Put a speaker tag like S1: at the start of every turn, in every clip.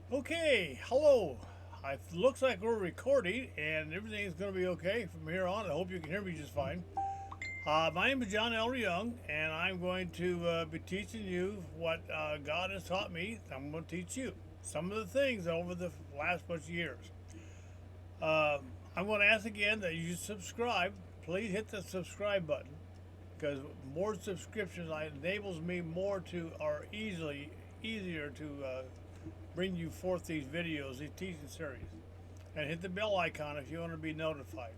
S1: Okay, hello. It looks like we're recording and everything is going to be okay from here on. I hope you can hear me just fine. My name is John L. Young, and I'm going to be teaching you what God has taught me. I'm going to teach you some of the things over the last bunch of years. Uh, I'm going to ask again that you subscribe. Please hit the subscribe button because more subscriptions enables me more to or easier to bring you forth these videos, these teaching series. And hit the bell icon if you want to be notified.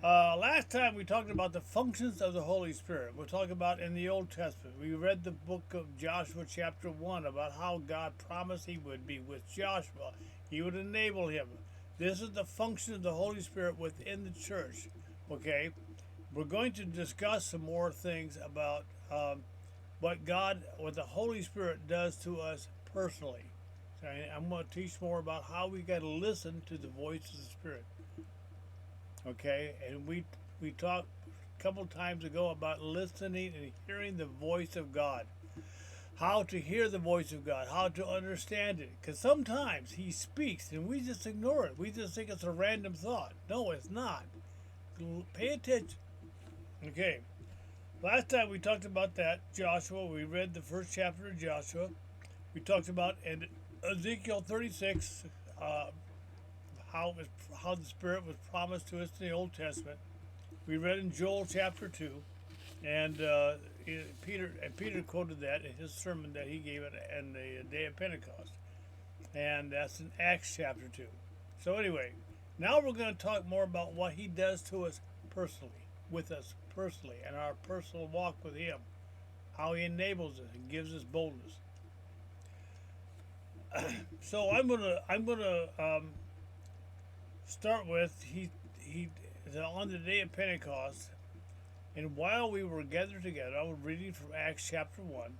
S1: Last time we talked about the functions of the Holy Spirit. We'll talk about in the Old Testament. We read the book of Joshua, chapter 1, about how God promised He would be with Joshua. He would enable him. This is the function of the Holy Spirit within the church. Okay? We're going to discuss some more things about what the Holy Spirit does to us personally. Okay? I'm going to teach more about how we got to listen to the voice of the Spirit. Okay, and we talked a couple times ago about listening and hearing the voice of God. How to hear the voice of God, how to understand it. Because sometimes He speaks and we just ignore it. We just think it's a random thought. No, it's not. Pay attention. Okay, last time we talked about that, Joshua. We read the first chapter of Joshua. We talked about in Ezekiel 36, how how the Spirit was promised to us in the Old Testament. We read in Joel chapter 2, and Peter quoted that in his sermon that he gave it in the day of Pentecost, and that's in Acts chapter 2. So anyway, now we're going to talk more about what He does to us personally, with us personally, and our personal walk with Him, how He enables us and gives us boldness. So I'm gonna start with he on the day of Pentecost, and while we were gathered together, I was reading from Acts chapter 1,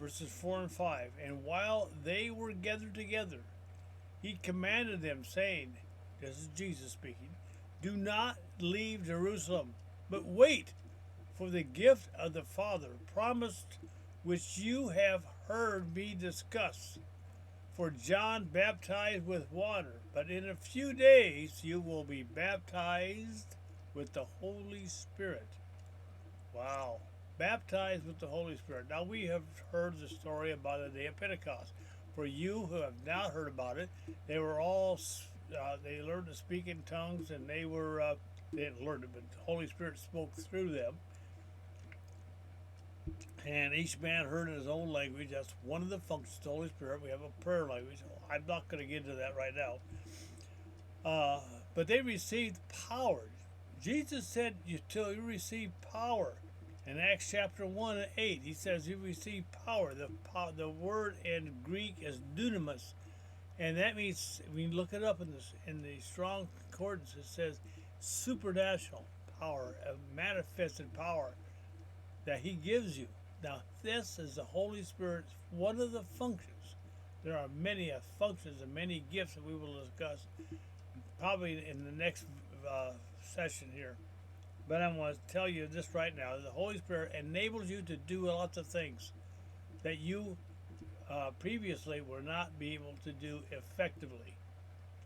S1: verses 4 and 5. And while they were gathered together, He commanded them, saying, this is Jesus speaking, do not leave Jerusalem, but wait for the gift of the Father promised, which you have heard me discuss. For John baptized with water, but in a few days you will be baptized with the Holy Spirit. Wow. Baptized with the Holy Spirit. Now we have heard the story about the day of Pentecost. For you who have not heard about it, they were all, they learned to speak in tongues, and they didn't learn it, but the Holy Spirit spoke through them. And each man heard in his own language. That's one of the functions of the Holy Spirit. We have a prayer language. I'm not going to get into that right now. But they received power. Jesus said, "Till you receive power." In Acts chapter 1 and 8, He says, "You receive power." The word in Greek is dunamis. And that means, when you look it up in the Strong Concordance, it says supernatural power, a manifested power that He gives you. Now, this is the Holy Spirit's one of the functions. There are many functions and many gifts that we will discuss probably in the next session here. But I want to tell you this right now. The Holy Spirit enables you to do lots of things that you previously were not be able to do effectively.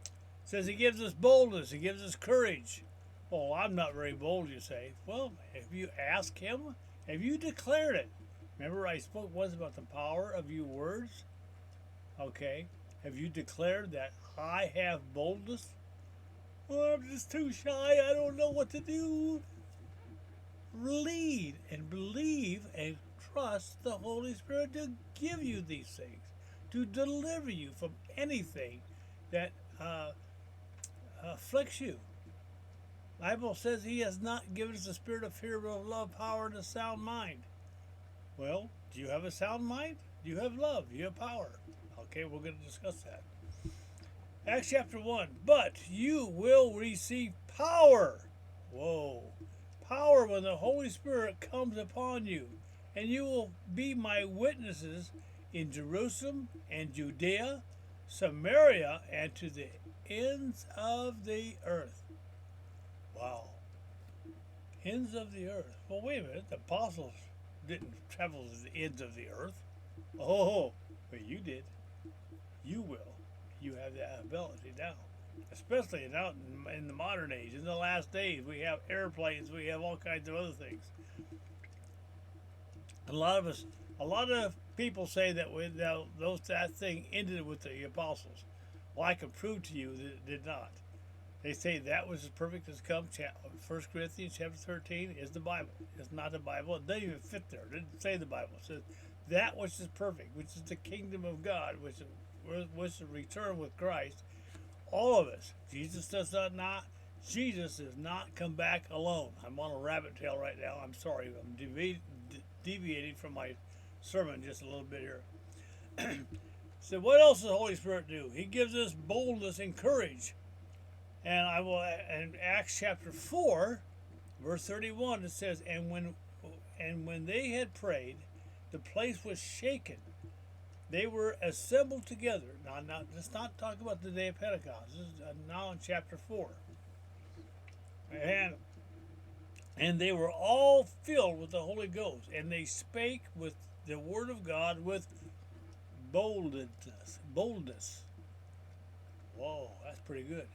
S1: It says He gives us boldness. He gives us courage. Oh, I'm not very bold, you say. Well, if you ask Him, have you declared it? Remember I spoke once about the power of your words? Okay. Have you declared that I have boldness? Well, I'm just too shy. I don't know what to do. Lead and believe and trust the Holy Spirit to give you these things, to deliver you from anything that afflicts you. The Bible says He has not given us a spirit of fear, but of love, power, and a sound mind. Well, do you have a sound mind? Do you have love? Do you have power? Okay, we're going to discuss that. Acts chapter 1. But you will receive power. Whoa. Power when the Holy Spirit comes upon you. And you will be my witnesses in Jerusalem and Judea, Samaria, and to the ends of the earth. Wow. Ends of the earth. Well, wait a minute. The apostles didn't travel to the ends of the earth. Oh, but you did. you will. You have that ability now. Especially now in the modern age. In the last days, we have airplanes, we have all kinds of other things. A lot of people say that that thing ended with the apostles. Well, I can prove to you that it did not. They say that was as perfect as come. 1 Corinthians chapter 13 is the Bible. It's not the Bible. It doesn't even fit there. It didn't say the Bible. It says that which is perfect, which is the kingdom of God, which is the return with Christ. All of us. Jesus does not. Jesus does not come back alone. I'm on a rabbit tail right now. I'm sorry. I'm deviating from my sermon just a little bit here. So what else does the Holy Spirit do? He gives us boldness and courage. And I will in Acts chapter 4, verse 31, it says, and when they had prayed, the place was shaken. They were assembled together. Now, let's not talk about the day of Pentecost. This is now in chapter 4. And they were all filled with the Holy Ghost, and they spake with the word of God with boldness. Boldness. Whoa, that's pretty good.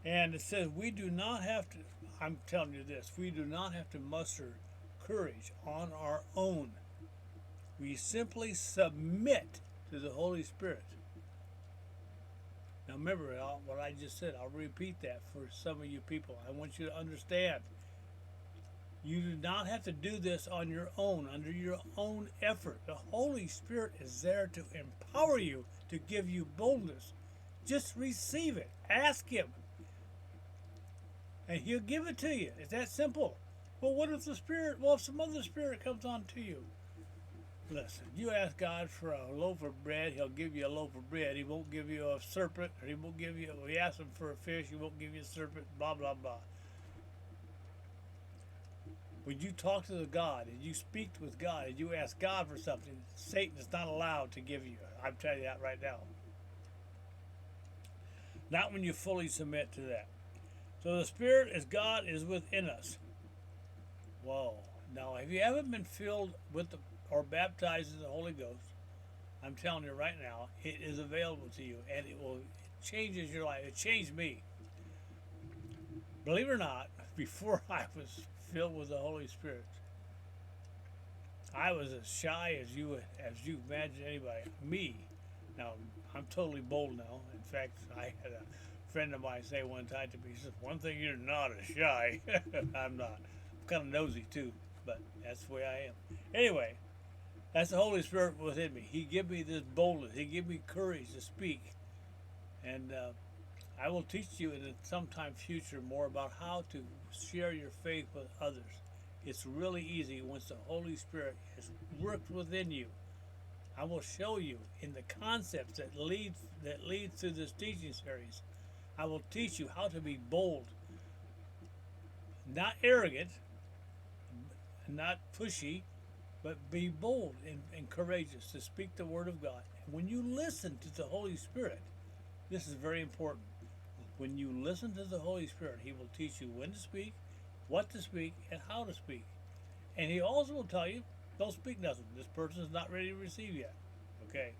S1: And it says we do not have to, I'm telling you this, we do not have to muster courage on our own. We simply submit to the Holy Spirit. Now remember what I just said. I'll repeat that for some of you people. I want you to understand. You do not have to do this on your own, under your own effort. The Holy Spirit is there to empower you, to give you boldness. Just receive it. Ask Him. And He'll give it to you. It's that simple. Well, what if if some other spirit comes on to you? Listen, you ask God for a loaf of bread, He'll give you a loaf of bread. He won't give you a serpent, or He won't give you, you ask Him for a fish, He won't give you a serpent, blah, blah, blah. When you talk to God, and you speak with God, and you ask God for something, Satan is not allowed to give you. I'm telling you that right now. Not when you fully submit to that. So the Spirit is God is within us. Whoa. Now, if you haven't been filled with or baptized in the Holy Ghost, I'm telling you right now, it is available to you, and it changes your life. It changed me. Believe it or not, before I was filled with the Holy Spirit, I was as shy as you imagine anybody. Me. Now, I'm totally bold now. In fact, I had a friend of mine say one time to me, he says, one thing you're not is shy. I'm not. I'm kind of nosy too, but that's the way I am. Anyway, that's the Holy Spirit within me. He give me this boldness. He give me courage to speak. And I will teach you in some time future more about how to share your faith with others. It's really easy once the Holy Spirit has worked within you. I will show you in the concepts that lead through this teaching series. I will teach you how to be bold, not arrogant, not pushy, but be bold and courageous to speak the word of God. And when you listen to the Holy Spirit, this is very important. When you listen to the Holy Spirit, He will teach you when to speak, what to speak, and how to speak. And He also will tell you, don't speak nothing. This person is not ready to receive yet. Okay.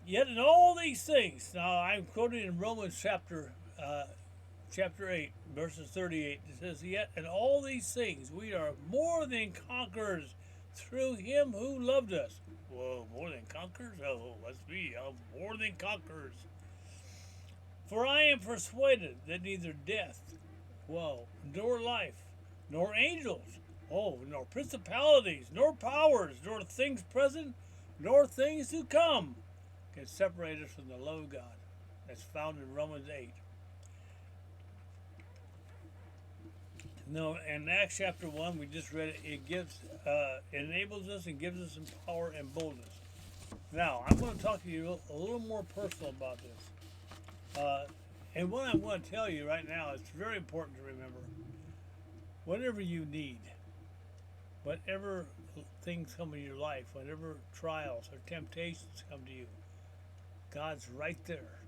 S1: Yet in all these things, now I'm quoting in Romans chapter 8, verses 38. It says, yet in all these things we are more than conquerors through Him who loved us. Whoa, more than conquerors? Oh, let's be more than conquerors. For I am persuaded that neither death, nor life, nor angels, nor principalities, nor powers, nor things present, nor things to come can separate us from the love of God. That's found in Romans 8. No, in Acts chapter 1, we just read it. It gives, enables us and gives us some power and boldness. Now, I'm going to talk to you a little more personal about this. And what I'm going to tell you right now, it's very important to remember. Whatever you need, whatever things come in your life, whatever trials or temptations come to you, God's right there,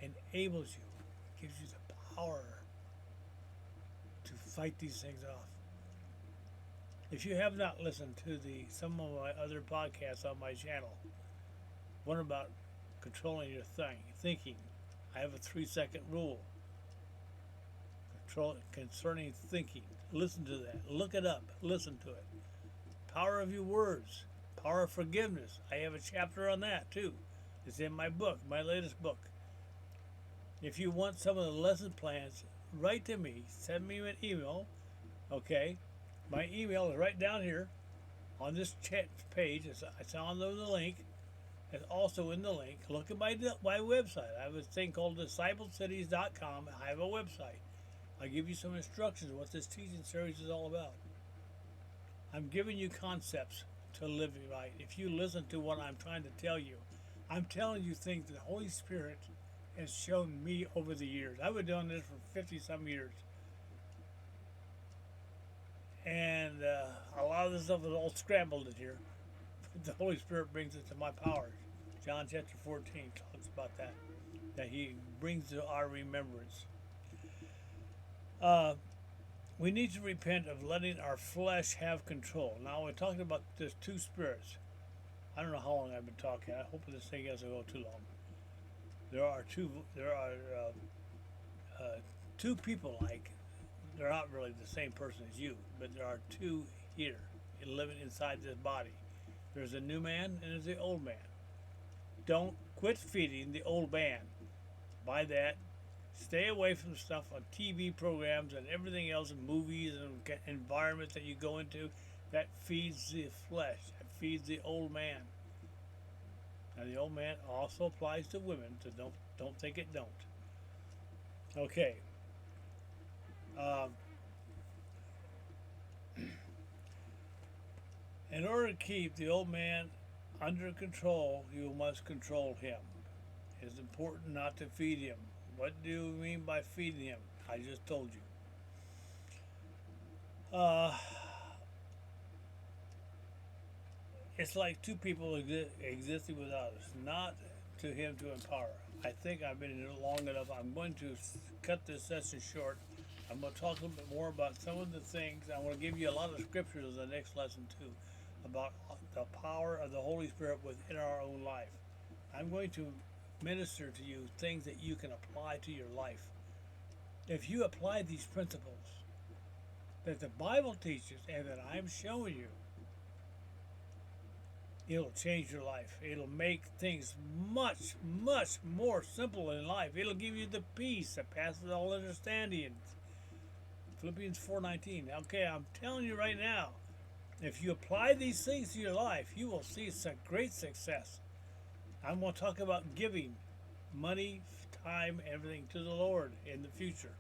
S1: enables you, gives you the power to fight these things off. If you have not listened to the some of my other podcasts on my channel, one about controlling your thinking, I have a 3-second rule concerning thinking. Listen to that. Look it up. Listen to it. Power of your words. Power of forgiveness. I have a chapter on that too. It's in my book, my latest book. If you want some of the lesson plans, write to me. Send me an email. Okay. My email is right down here on this chat page. It's on the link. It's also in the link. Look at my website. I have a thing called DicipledCities.com. I have a website. I give you some instructions on what this teaching series is all about. I'm giving you concepts to live right. If you listen to what I'm trying to tell you, I'm telling you things that the Holy Spirit has shown me over the years. I've been doing this for 50-some years. And a lot of this stuff is all scrambled in here. But the Holy Spirit brings it to my powers. John chapter 14 talks about that He brings to our remembrance. We need to repent of letting our flesh have control. Now we're talking about there's two spirits. I don't know how long I've been talking. I hope this thing doesn't go too long. There are two people like. They're not really the same person as you, but there are two here living inside this body. There's a new man and there's the old man. Don't quit feeding the old man. By that, stay away from stuff on TV programs and everything else, and movies and environments that you go into that feeds the flesh, that feeds the old man. Now the old man also applies to women, so don't think it don't. Okay. In order to keep the old man under control, you must control him. It's important not to feed him. What do you mean by feeding him? I just told you. It's like two people existing without us, not to him to empower. I think I've been in it long enough. I'm going to cut this session short. I'm going to talk a little bit more about some of the things. I want to give you a lot of scriptures in the next lesson too, about the power of the Holy Spirit within our own life. I'm going to minister to you things that you can apply to your life. If you apply these principles that the Bible teaches and that I'm showing you, it'll change your life. It'll make things much, much more simple in life. It'll give you the peace that passes all understanding. Philippians 4:19. Okay, I'm telling you right now, if you apply these things to your life, you will see some great success. I'm going to talk about giving money, time, everything to the Lord in the future.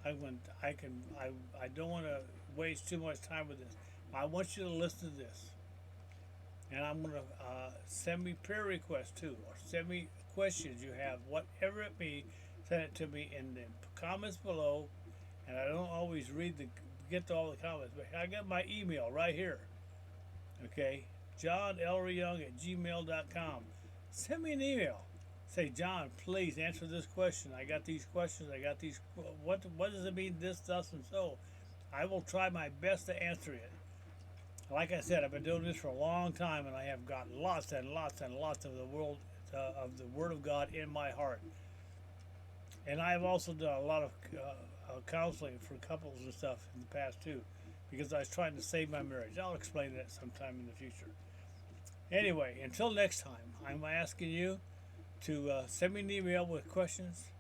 S1: I don't want to waste too much time with this. I want you to listen to this. And I'm going to send me prayer requests too, or send me questions you have, whatever it be. Send it to me in the comments below. And I don't always get to all the comments, but I got my email right here. Okay, JohnLReyoung@gmail.com. Send me an email. Say, John, please answer this question. I got these questions. I got these. What does it mean? This, thus, and so. I will try my best to answer it. Like I said, I've been doing this for a long time, and I have got lots and lots and lots of the Word of God in my heart. And I have also done a lot of counseling for couples and stuff in the past too, because I was trying to save my marriage. I'll explain that sometime in the future. Anyway, until next time, I'm asking you to send me an email with questions.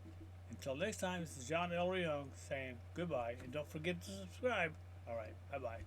S1: Until next time, this is John L. Young saying goodbye, and don't forget to subscribe. All right, bye-bye.